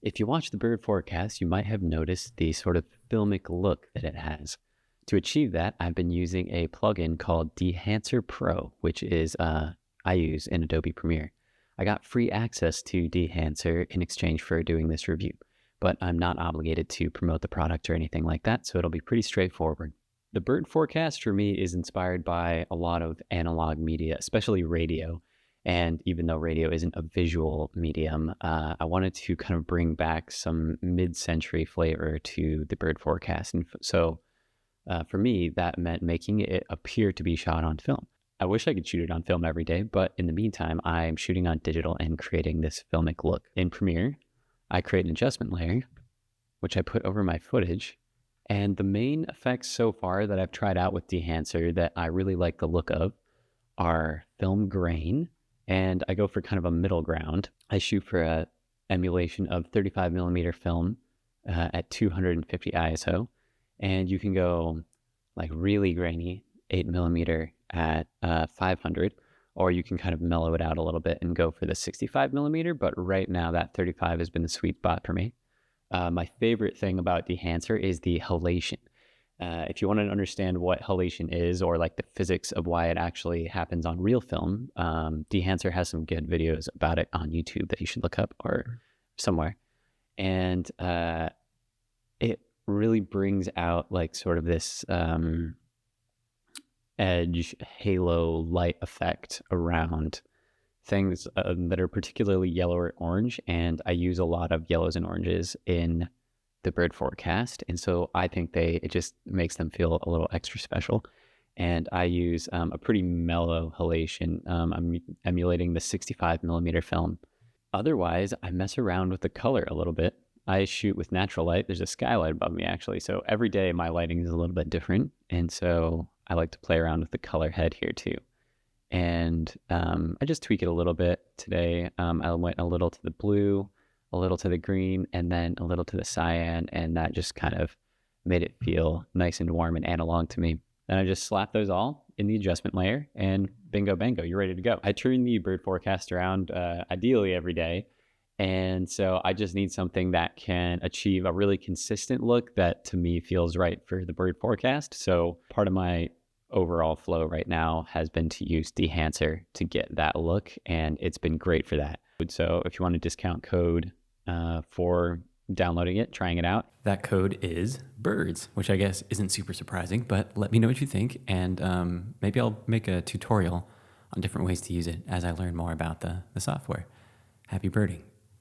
If you watch the bird forecast, you might have noticed the sort of filmic look that it has. To achieve that, I've been using a plugin called Dehancer Pro, which is I use in Adobe Premiere. I got free access to Dehancer in exchange for doing this review, but I'm not obligated to promote the product or anything like that, so it'll be pretty straightforward. The bird forecast for me is inspired by a lot of analog media, especially radio. And even though radio isn't a visual medium, I wanted to kind of bring back some mid-century flavor to the bird forecast. And so for me, that meant making it appear to be shot on film. I wish I could shoot it on film every day, but in the meantime, I'm shooting on digital and creating this filmic look. In Premiere, I create an adjustment layer, which I put over my footage. And the main effects so far that I've tried out with Dehancer that I really like the look of are film grain, and I go for kind of a middle ground. I shoot for a emulation of 35 millimeter film at 250 ISO, and you can go like really grainy 8 millimeter at 500, or you can kind of mellow it out a little bit and go for the 65 millimeter. But right now that 35 has been the sweet spot for me. My favorite thing about Dehancer is the halation. If you want to understand what halation is, or like the physics of why it actually happens on real film, Dehancer has some good videos about it on YouTube that you should look up or somewhere. And it really brings out like sort of this edge halo light effect around things that are particularly yellow or orange, and I use a lot of yellows and oranges in the bird forecast, and so I think it just makes them feel a little extra special. And I use a pretty mellow halation. I'm emulating the 65 millimeter film. Otherwise, I mess around with the color a little bit. I shoot with natural light. There's a skylight above me actually, so every day my lighting is a little bit different, and so I like to play around with the color head here too. And I just tweak it a little bit today. I went a little to the blue, a little to the green, and then a little to the cyan, and that just kind of made it feel nice and warm and analog to me. And I just slap those all in the adjustment layer, and bingo bango, you're ready to go. I turn the bird forecast around ideally every day, and so I just need something that can achieve a really consistent look that to me feels right for the bird forecast. So part of my overall flow right now has been to use Dehancer to get that look, and it's been great for that. So if you want a discount code for downloading it, trying it out, that code is BIRDS, which I guess isn't super surprising, but let me know what you think, and maybe I'll make a tutorial on different ways to use it as I learn more about the software. Happy birding.